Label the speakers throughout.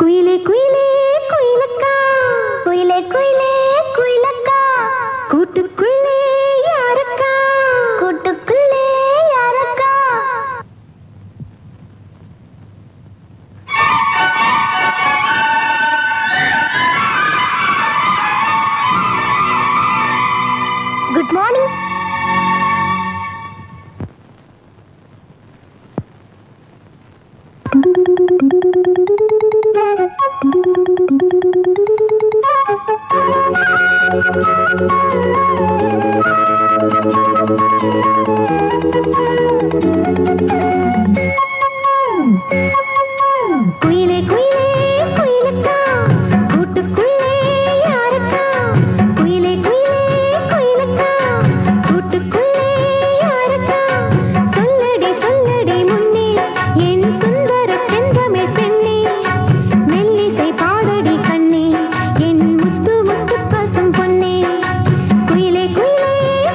Speaker 1: குயிலே குயிலே குயிலக்கா, குயிலே குயிலே குயிலக்கா, கூட்டுக்குள்ளே யாரக்கா, கூட்டுக்குள்ளே யாரக்கா. Good morning. குயிலே குயிலே குயிலக்கா, கூட்டுக்குள்ளே யாரக்கா, குயிலே குயிலே குயிலக்கா, கூட்டுக்குள்ளே யாரக்கா. சொல்லடி சொல்லடி முன்னே என் சுந்தர செந்தமிழ் பெண்ணே, மெல்லிசை பாடடி கண்ணே என் முத்து முத்து பசும் பொன்னே. குயிலே குயிலே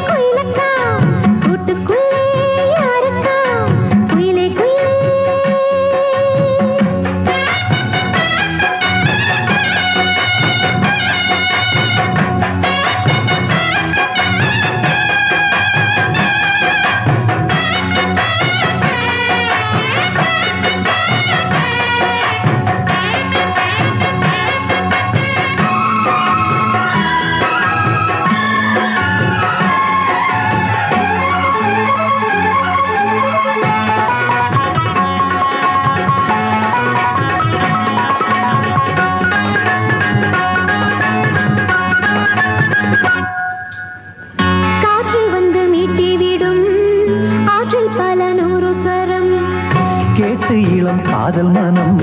Speaker 1: குயிலக்கா, கூட்டுக்குள்ளே யாரக்கா, குயிலே குயிலே. காற்றில் வந்து மீட்டி விடும் ஆற்றில் பல நூறு சரம்,
Speaker 2: கேட்டு இளம் காதல் மனம்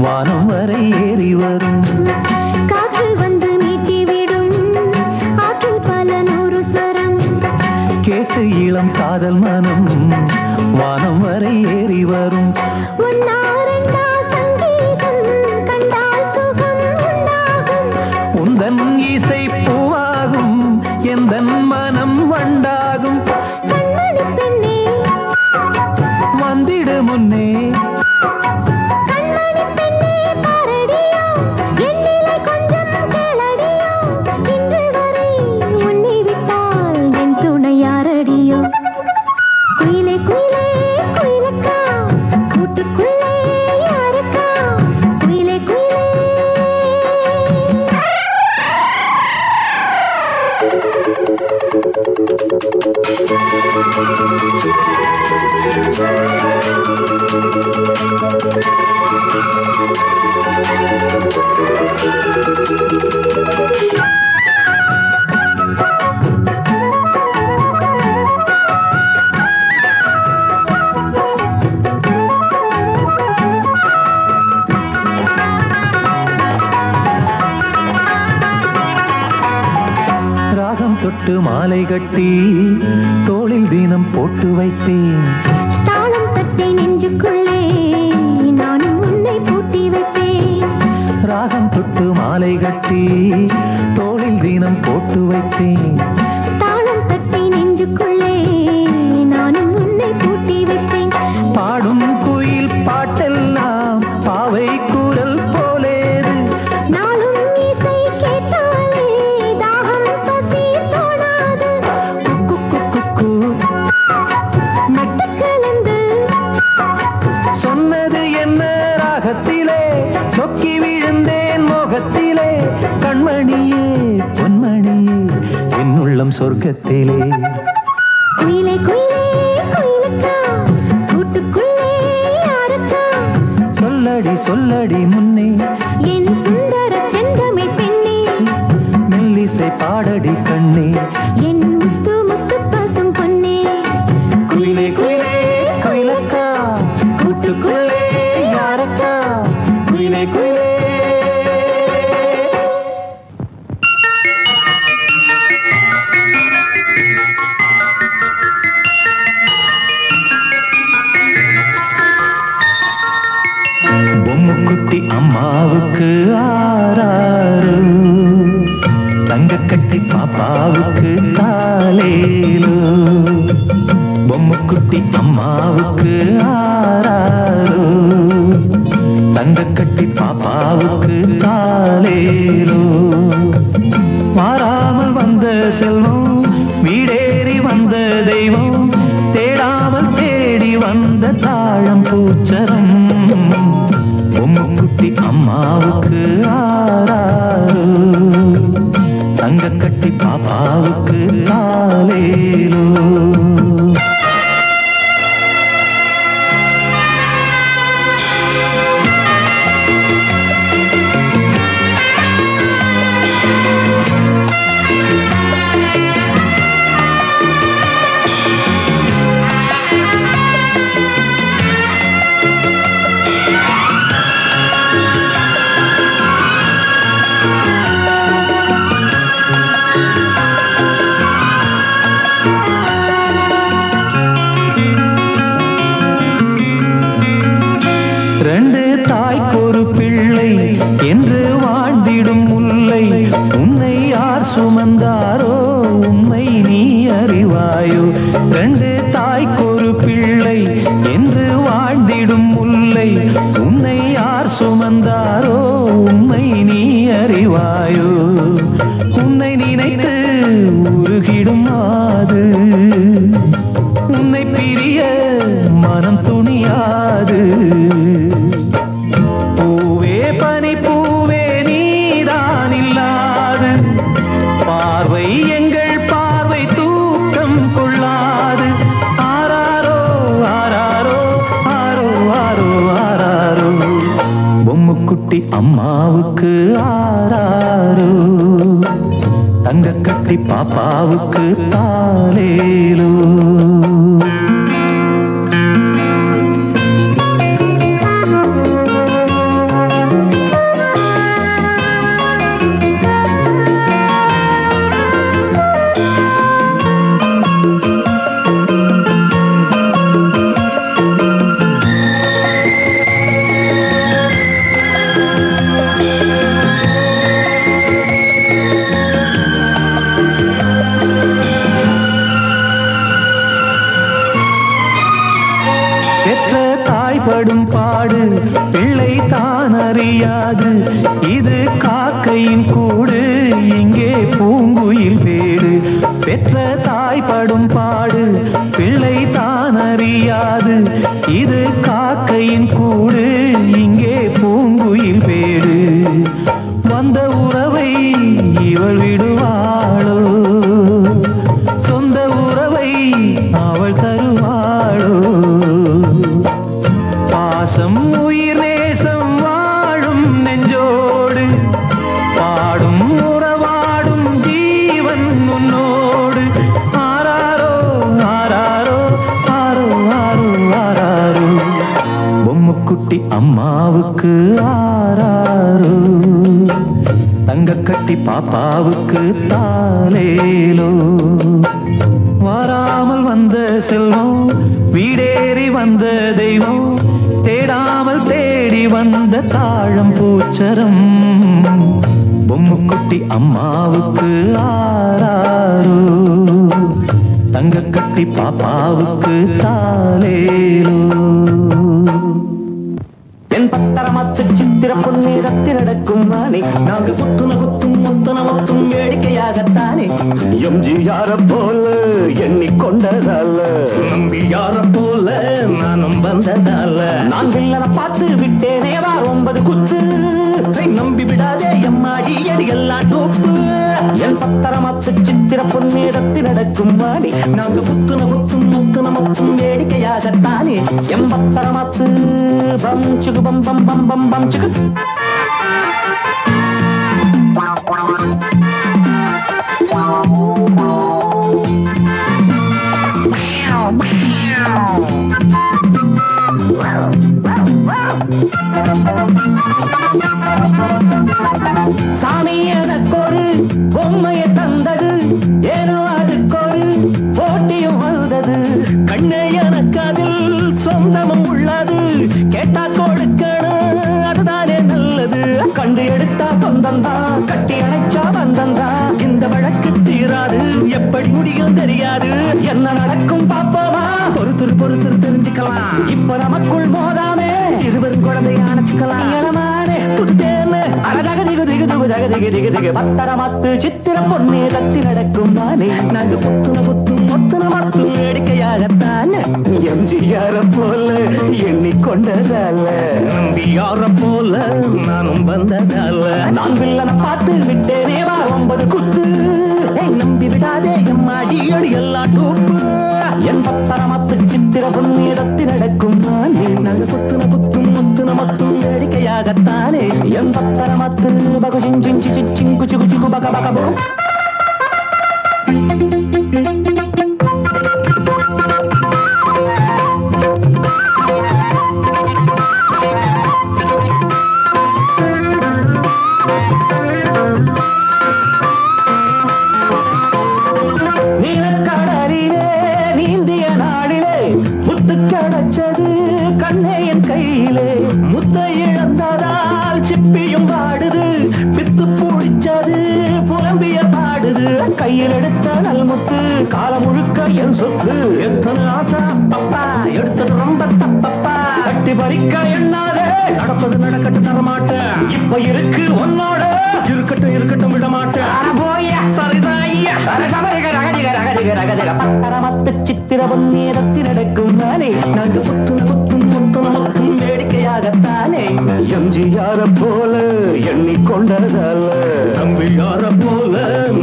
Speaker 2: வானம் வரை ஏறி வரும்.
Speaker 1: காற்றில் வந்து மீட்டி விடும் ஆற்றில் பல நூறு சரம்,
Speaker 2: கேட்டு இளம் காதல் மனம் வானம் வரை ஏறி வரும்.
Speaker 1: ஒன்னா ரெண்டா சங்கீதம் கண்டால் சுகம் உண்டாகும்,
Speaker 2: உந்தன் இசை பூவாகும் எந்தன் மனம் வண்டாகும்.
Speaker 1: கண்மணி பெண்ணே
Speaker 2: வந்திடு முன்னே
Speaker 1: கண்மணி பெண்ணே பாரடியோ, என் நிலை கொஞ்சம் கேளடியோ, இன்று வரை உன்னை விட்டால் என் துணை யாரடியோ. குயிலே குயிலே குயிலக்கா, கூட்டுக்குள்ளே யாரக்கா, குயிலே குயிலே.
Speaker 2: ராகம் தொட்டு மாலை கட்டி தோளில் தினம் போட்டு வைத்தேன்.
Speaker 1: தாளம் தட்டி நெஞ்சுக்குள்ளே நானும் உன்னை பூட்டி வைப்பேன்.
Speaker 2: ராகம் தொட்டு மாலை கட்டி தோளில் தினம் போட்டு வைத்தேன்.
Speaker 1: தாளம் தட்டி நெஞ்சுக்குள்ளே நானும் உன்னை பூட்டி வைப்பேன்.
Speaker 2: பாடும் குயில் பாட்டெல்லாம் பாவை குரல் போலேது.
Speaker 1: நாளும் இசை கேட்டாலே தாகம் பசி தோணாது.
Speaker 2: குக்கு குக்கு குக்கு
Speaker 1: நட்டு கலந்து
Speaker 2: சொன்னது என்ன ராகத்திலே, சொக்கி விழுந்தேன் மோகத்திலே. கண்மணியே பொன்மணியே என் உள்ளம் சொர்க்கத்திலே.
Speaker 1: குயிலே குயிலே குயிலக்கா, கூட்டுக்குள்ளே யாரக்கா,
Speaker 2: சொல்லடி சொல்லடி முன்னே
Speaker 1: என் சுந்தர செந்தமிழ் பெண்ணே,
Speaker 2: மெல்லிசை பாடடி கண்ணே.
Speaker 1: என் முத்து முத்து பசும் பொன்னே.
Speaker 2: குயிலே குயிலே குயிலக்கா, கூட்டுக்குள்ளே யாரக்கா, குயிலே குயிலே. பொம்முக்குட்டி அம்மாவுக்கு ஆராரு, தங்க கட்டி பாப்பாவுக்கு காலேலோ. பொம்முக்குட்டி அம்மாவுக்கு ஆராரோ, தங்க கட்டி பாப்பாவுக்கு தாலேலோ. மாறாமல் வந்த செல்வம் வீடேறி வந்த தெய்வம் தேடாமல் தேடி வந்த தாழம் பூச்சரம். பொம்முக்குட்டி அம்மாவுக்கு ஆராரோ, தங்க கட்டி பாப்பாவுக்கு தாலேலோ. ரெண்டு தாய்க்கொரு பிள்ளை என்று வாழ்ந்திடும் முல்லை, உன்னை யார் சுமந்தாரோ உண்மை நீ அறிவாயோ. ரெண்டு தாய்க்கொரு பிள்ளை என்று வாழ்ந்திடும் முல்லை, உன்னை யார் சுமந்தாரோ உண்மை நீ அறிவாயோ. உன்னை நினைத்து உருகிடும் மாது, உன்னை பிரிய மனம் துணியாது. பூவே பனி பூவே நீதான் இல்லாது, பார்வை எங்கள் பார்வை தூக்கம் கொள்ளாது. ஆராரோ ஆராரோ ஆரோ ஆரோ ஆராரோ, பொம்முக்குட்டி அம்மாவுக்கு ஆராரோ, தங்க கட்டி பாப்பாவுக்கு தாலேலோ. பெற்ற தாய்படும் பாடு பிள்ளை தான் அறியாது, இது காக்கையின் கூடு இங்கே பூங்குயில் வேடு. பெற்ற தாய்படும் பாடு பிள்ளை தான் அறியாது, இது காக்கையின் கூடு இங்கே பூங்குயில் வேடு. வந்த உறவை இவள் விடுவாளோ, சொந்த உறவை அவள் தருவாளோ. பாசம் உயிர் நேசம் வாழும் நெஞ்சோடு, பாடும் உறவாடும் ஜீவன் உன்னோடு. ஆராரோ ஆராரோ ஆரோ ஆரோ ஆராரோ, பொம்முக்குட்டி அம்மாவுக்கு ஆராரோ, தங்க கட்டி பாப்பாவுக்கு தாலேலோ. வாராமல் வந்த செல்வம் வீடேறி வந்த தெய்வம் தேடாமல் தேடி வந்த தாழம் பூச்சரம். பொம்முக்குட்டி அம்மாவுக்கு ஆராரோ, தங்க கட்டி பாப்பாவுக்கு தாலேலோ. என் பத்தரமாத்து சித்திர பொன்னே ரத்தி நடக்கும் வானே, நாங்கள் குத்துன குத்தும் முத்தன முத்தும் வேடிக்கையாகத்தானே. எம்ஜியார போல எண்ணிக்கொண்டதால, நம்பியார போல நானும் வந்ததால, நான் வில்லன பார்த்து விட்டேனே வா 9 குத்து. நம்பி விடாதே எம்மாடி எடியெல்லாம் தூப்பு. என் பத்தரமாத்து சித்திர பொன்னே ரத்தி நடக்கும் வானே, நாங்கள் குத்துன குத்தும் முத்துன முத்தும் வேடிக்கையாகத்தானே. என் பத்தரமாத்து பம் Sukhu bum bum bum bum bum chicken. சாமி எனக்கொரு பொம்மையை தந்தது, ஏனோ அதுக்கொரு போட்டியும் வந்தது. கண்ணே எனக்கு அதில் சொந்தமும் உள்ளது, கேட்டா கொடுக்கணும் அதுதானே நல்லது. கண்டு எடுத்தா சொந்தந்தா, கட்டி அணைச்சா வந்தந்தா, இந்த வழக்கு தீராது எப்படி முடியும் தெரியாது. என்ன நடக்கும் பாப்போமா, பொறுத்து தெரிஞ்சுக்கலாம். இப்ப நமக்குள் மோதாமே இருவரும் குழந்தைய அணைச்சுக்கலாம் இளமானே புத்தேன்னு அழகாக திகு திகு திகு தக திகு திகு திகு பத்தரமாத்து சித்திர பொண்ணே தத்தி நடக்கும் மானே நாங்க புத்துன புத்தும் மொத்துன மத்தும் வேடிக்கையாகத்தான் எம்ஜிஆர போல எண்ணிக்கொண்டதால நம்பியார போல நானும் வந்ததால நான் வில்லனை பார்த்து விட்டேனே வா 9 குத்து நம்பி விடாதே எம்மாடி அடி எல்லாம் தூப்பு என் பத்தரமாத்து சித்திர பொன்னிடத்தி நடக்கும் நானே நாங்க குத்துன குத்தும் முத்துன மத்தும் வேடிக்கையாகத்தானே என் பத்தரமாத்து பகு சிஞ்சின் சிச்சிங் குச்சி குச்சி குபக பகபோ கண்ணே என் கையிலே முத்தை இழந்ததால் சிப்பியும் பாடுது வித்து பூழிச்சது புலம்பிய பாடுது கையில் எடுத்த நல்முத்து காலம் முழுக்க என் சொத்து எத்தனை ஆசை அப்பா எடுத்தது ரொம்ப தப்பப்பா கட்டி பறிக்க எண்ணாதே நடப்பது நடக்கட்டு தரமாட்டேன் இப்ப இருக்கு உன்னோட இருக்கட்டும் இருக்கட்டும் விட மாட்டேன் போய சரிதான் பத்தரமத்து சித்திர பொன்னேரத்தி நடக்கும் நானே நாங்க புத்துன புத்தும் முத்துன முத்தும் வேடிக்கையாகத்தானே எம்ஜிஆர போல எண்ணிக்கொண்டதால நம்பியார போல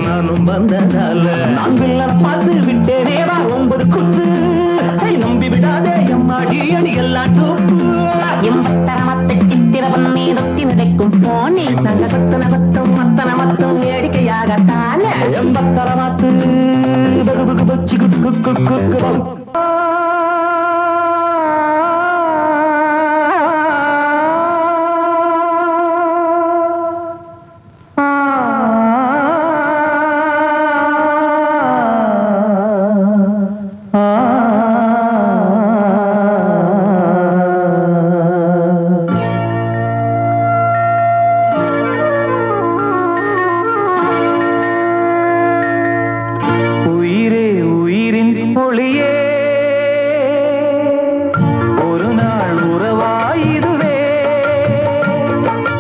Speaker 2: நானும் வந்ததால நான் வில்லனை பார்த்து விட்டேனே வா 9 குத்து நம்பி விடாதே எம்மாடி அடி எல்லாம் தூப்பு எம்பத்தரமத்து சித்திர பொன்னேரத்தி நடக்கும் போனே நாங்க குத்துன குத்தும் மத்தன மத்தும் வேடிக்கையாகத்தானே எம்பத்தரமத்து பகு பச்சி குக்கு குக்கு குக்கு ஒரு நாள் உறவாயுதுவே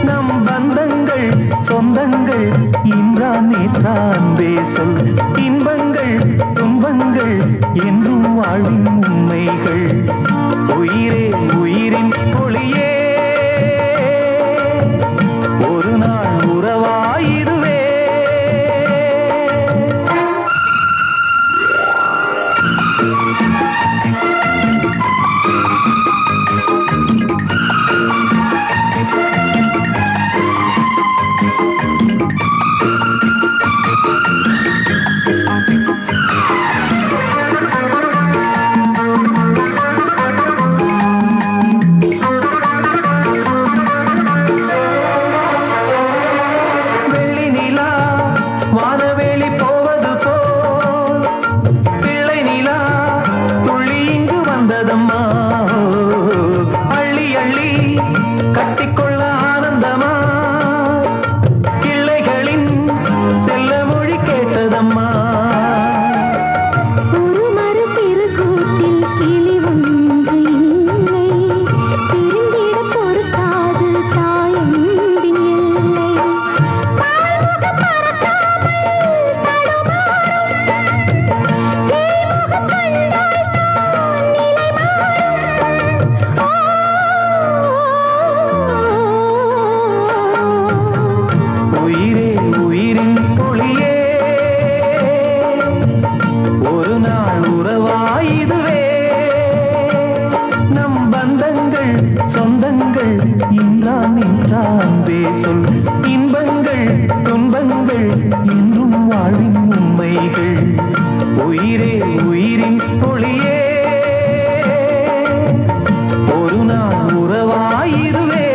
Speaker 2: நம் பந்தங்கள் சொந்தங்கள் இன்றான் நேற்றான் பேசல் இன்பங்கள் துன்பங்கள் என்றும் வாழும் உண்மைகள் உயிரே உயிரின் ஒளியே ஒரு நாள் உறவாயுதுவே கட்டிக்கொள்ள ஆனந்தமா கிள்ளைகளின் செல்ல மொழி கேட்டதம்மா
Speaker 1: ஒரு மறு சிறு கூட்டில் கிளி ஒன்று இல்லை திருந்திட பொறுக்காது தாயம்பின் எல்லை பால்முக பறக்காமல் தடுமாறும் சேமுக கண்டால் தான் நிலை மாறும்
Speaker 2: உயிரே உயிரின் ஒளியே ஒரு நாள் உறவாயுதுவே நம் பந்தங்கள் சொந்தங்கள் இன்றான் என்றான் பேசல் இன்பங்கள் துன்பங்கள் என்றும் வாழும் உண்மைகள் உயிரே உயிரின் ஒளியே ஒரு நாள் உறவாயுதுவே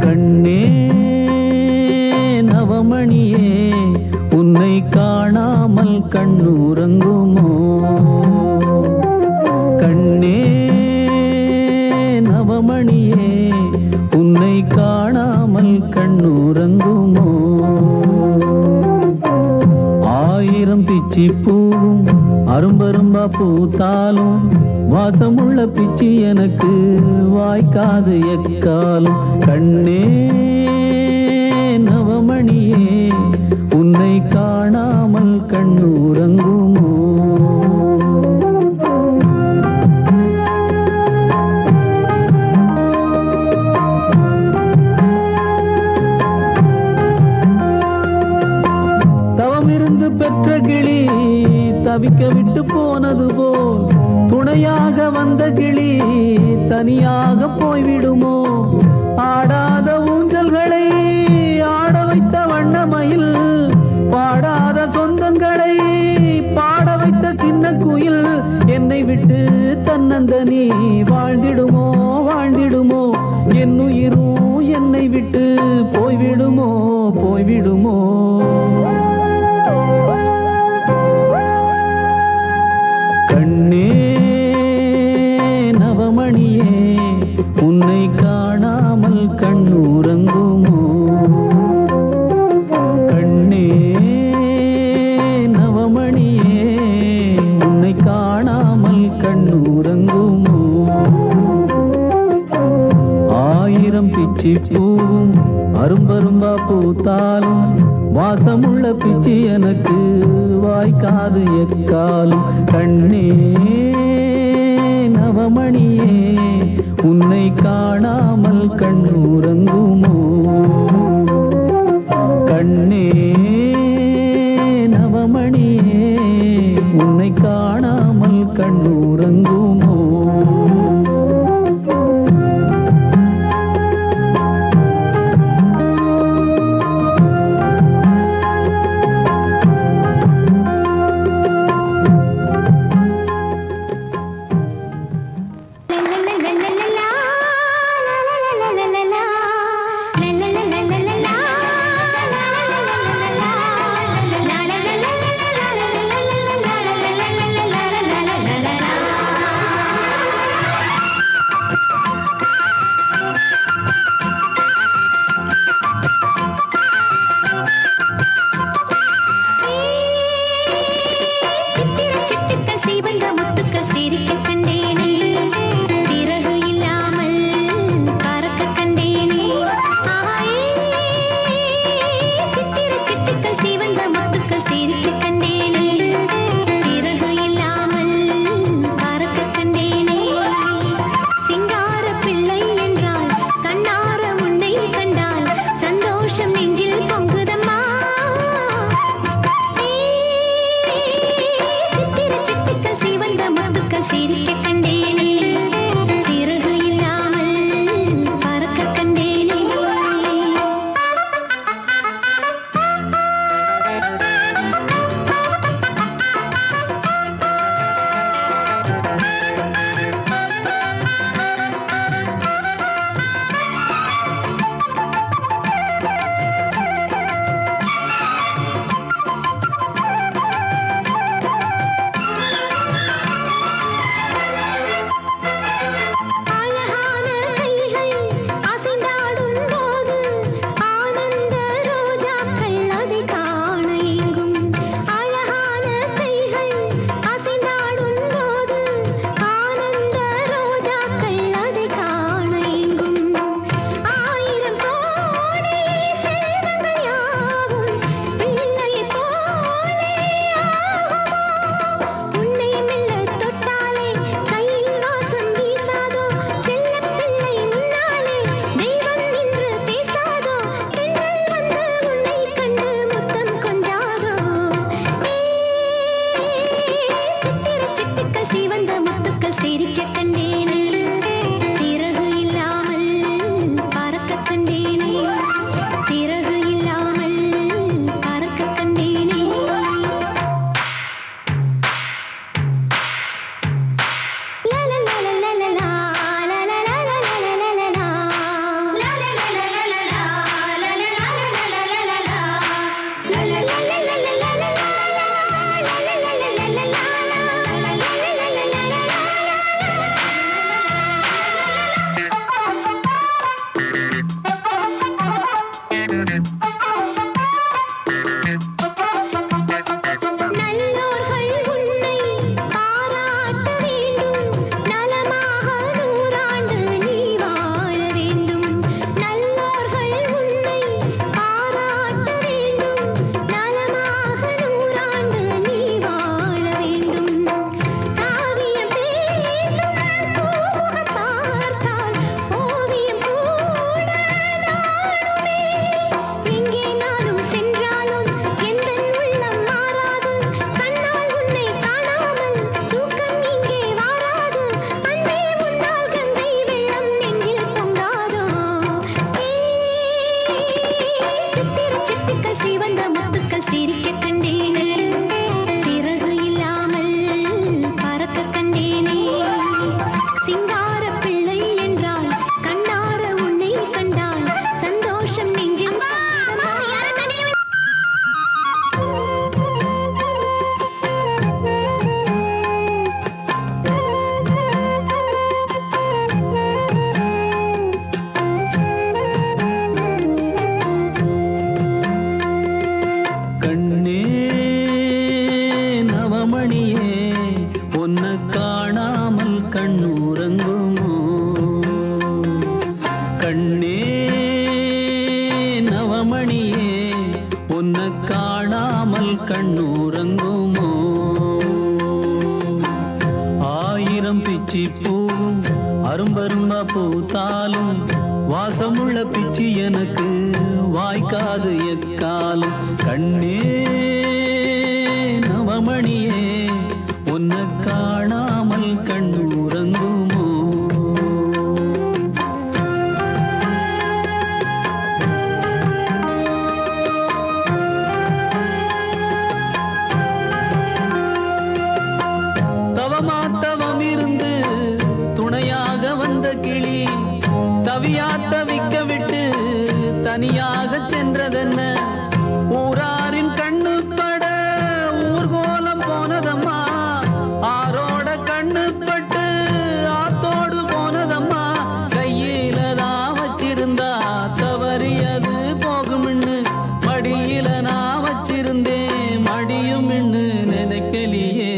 Speaker 2: கண்ணே நவமணியே உன்னை காணாமல் கண்ணுறங்குமோ கண்ணே நவமணியே உன்னை காணாமல் கண்ணுறங்குமோ ஆயிரம் பிச்சி பூவும் அரும்பரும்பா பூத்தாலும் வாசமுள்ள பிச்சி எனக்கு வாய்க்காது எக்காலும் கண்ணே நவமணியே உன்னை காணாமல் கண்ணுறங்குமோ தவமிருந்து பெற்ற கிளி தவிக்க விட்டு போனது போல் துணையாக வந்த கிளி தனியாக போய்விடுமோ ஆடாத ஊஞ்சல்களை ஆட வைத்த வண்ணமயில் பாடாத சொந்தங்களை பாட வைத்த சின்ன குயில் என்னை விட்டு தன்னந்தனி வாழ்ந்திடுமோ வாழ்ந்திடுமோ என்னுயிரும் என்னை விட்டு போய்விடுமோ போய்விடுமோ கண்ணே நவமணியே உன்னை காணாமல் கண்ணுறங்குமோ கண்ணே நவமணியே உன்னை காணாமல் கண்ணுறங்குமோ ஆயிரம் பிச்சி பூவும் அரும்பரும்பா பூத்தாலும் வாசமுள்ள பிச்சி எனக்கு வாய்க்காது எக்காலும் கண்ணே நவமணியே உன்னை காணாமல் கண்ணுறங்குமோ கண்ணே நவமணியே உன்னை காணாமல் கண்ணுறங்குமோ
Speaker 3: காணாமல் கண்ணுறங்குமோ கண்ணே நவமணியே உன்னை காணாமல் கண்ணுறங்குமோ ஆயிரம் பிச்சி பூவும் அரும்பரும்பா பூத்தாலும் வாசமுள்ள பிச்சி எனக்கு வாய்க்காது எக்காலும் கண்ணே நவமணியே உன்னை காணாமல் கண்ணுறங்குமோ தவமாத்தவம் இருந்து துணையாக வந்த கிளி தவியா தவிக்க விட்டு தனியாக சென்றதென்ன ஊராரின் கண்ணு பட ஊர்கோலம் போனதம்மா ஆரோட கண்ணு பட்டு ஆத்தோடு போனதம்மா கையில தான் வச்சிருந்தா தவறியது போகும்னு மடியில நான் வச்சிருந்தேன் மடியும் நினைக்கலியே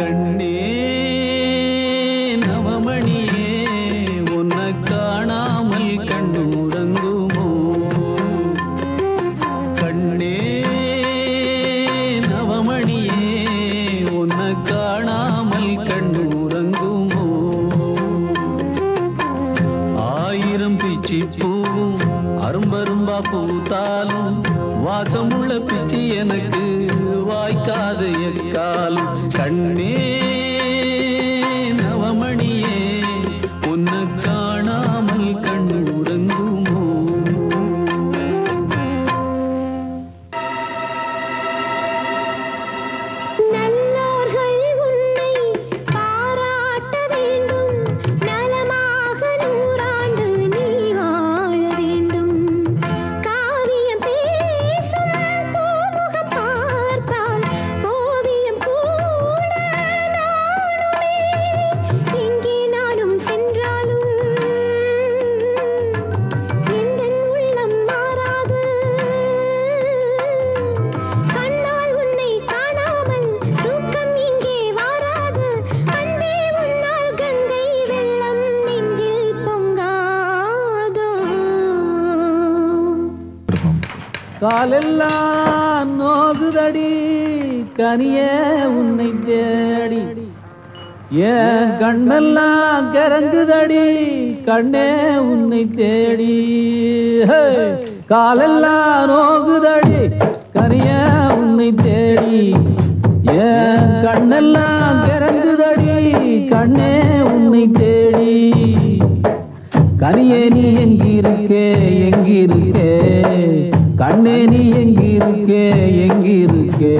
Speaker 3: கண்ணே நவமணியே உன்னை காணாமல் கண்ணுறங்குமோ கண்ணே நவமணியே உன்னை காணாமல் கண்ணுறங்குமோ ஆயிரம் பிச்சி பூவும் அரும்பரும்பா பூத்தாலும் வாசமுள்ள பிச்சி எனக்கு வாய்க்காது எக்காலும் கண்ணே நவமணியே உன்னை காணாமல் கண்ணுறங்குமோ
Speaker 1: நல்லோர்கள் உன்னை பாராட்ட வேண்டும் நலமாக நூறாண்டு நீ வாழ வேண்டும் காவியம் பேசும் பூமுகம் பார்த்தால் ஓவியம் கூட நானுமே எங்கே நானும் சென்றாலும் எந்தன் உள்ளம் மாறாது கண்ணால் உன்னை காணாமல் தூக்கம் இங்கே வாராது அன்பே உன்னால் கங்கை வெள்ளம் நெஞ்சில் பொங்காதோ
Speaker 3: காலெல்லாம் நோகுதடி கனியே உன்னை தேடி ஏன் கண்ணெல்லாம் கரங்குதடி கண்ணே உன்னை தேடி ஹே! காலெல்லாம் நோகுதடி கனியே உன்னை தேடி ஏன் கண்ணெல்லாம் கரங்குதடி கண்ணே உன்னை தேடி கனியே நீ எங்கிருக்கே எங்கிருக்கே கண்ணே நீ எங்கிருக்கே எங்கிருக்கே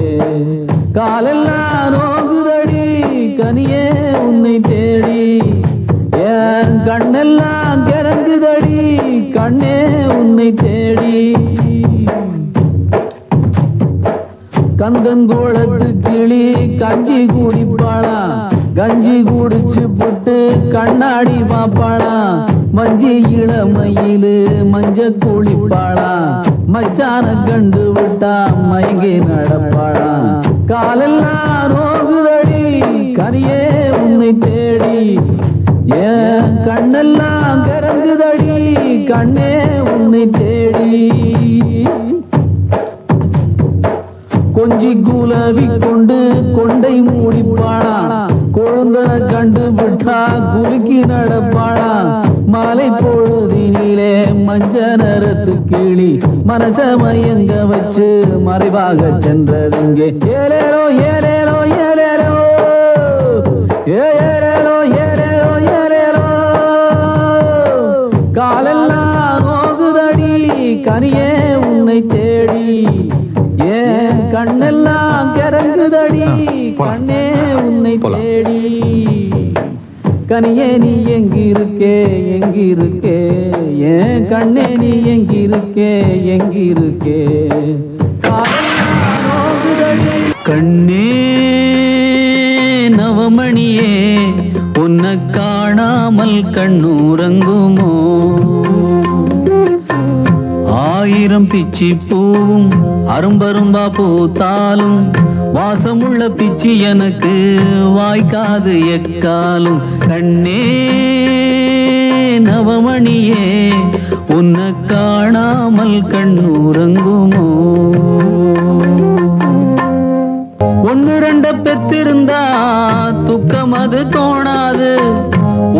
Speaker 3: காலெல்லாம் நோகுதடி கனியே உன்னை தேடி ஏன் கண்ணெல்லாம் கிறங்குதடி கண்ணே உன்னை தேடி கந்தங்கோளத்து கிளி கஞ்சி குடிப்பாளா கஞ்சி குடிச்சு போட்டு கண்ணாடி பாப்பாளா மஞ்சி இளமயிலு மஞ்ச குளிப்பாளா மச்சான கண்டு விட்டா மயங்கி நடப்பாளா காலெல்லாம் நோகுதடி கனியே உன்னை தேடி ஏன் கண்ணெல்லாம் கிறங்குதடி கண்ணே உன்னை தேடி கொஞ்சி குலவி கொண்டு கொண்டை மூடிப்பாளா கொழுந்தன கண்டு விட்டா குலுக்கி நடப்பாளா மாலை பொழுதினிலே மஞ்ச நிறத்து கிளி மனச மயங்க வச்சு மறைவாக சென்றதுங்கே ஏலேலோ ஏலேலோ ஏலேலோ ஏலேலோ ஏலேலோ ஏலேலோ காலெல்லாம் நோகுதடி கனியே உன்னை தேடி ஏன் கண்ணெல்லாம் கிறங்குதடி கண்ணே உன்னை தேடி கனியே நீ எங்கிருக்கே எங்கிருக்கே ஏன் கண்ணே நீ எங்கிருக்கே எங்கிருக்கே காலெல்லாம் நோகுதடி கண்ணே நவமணியே உன்னை காணாமல் கண்ணுறங்குமோ ஆயிரம் பிச்சி பூவும் அரும்பரும்பா பூத்தாலும் வாசமுள்ள பிச்சி எனக்கு வாய்க்காது எக்காலும். கண்ணே நவமணியே உன்னை காணாமல் கண்ணுறங்குமோ? ஒன்னு ரெண்ட பெத்திருந்தா துக்கம் அது தோணாது.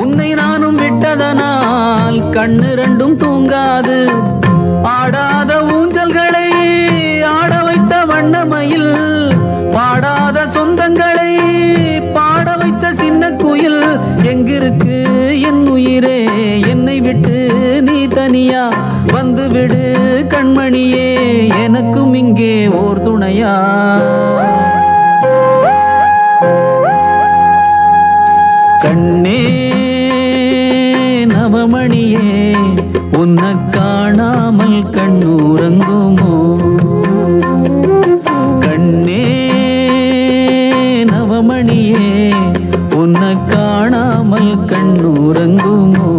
Speaker 3: உன்னை நானும் விட்டதனால் கண்ணு ரெண்டும் தூங்காது. ஆடாத ஊஞ்சல்களை ஆட வைத்த வண்ணமயில், பாடாத சொந்தங்களை பாட வைத்த சின்ன குயில். எங்கிருக்கு என் உயிரே என்னை விட்டு நீ தனியா? வந்து விடு கண்மணியே எனக்கும் இங்கே ஓர் துணையா? கண்ணே நவமணியே உன்னை காணாமல் கண்ணுறங்குமோ? கண்ணே நவமணியே உன்னை காணாமல் கண்ணுறங்குமோ?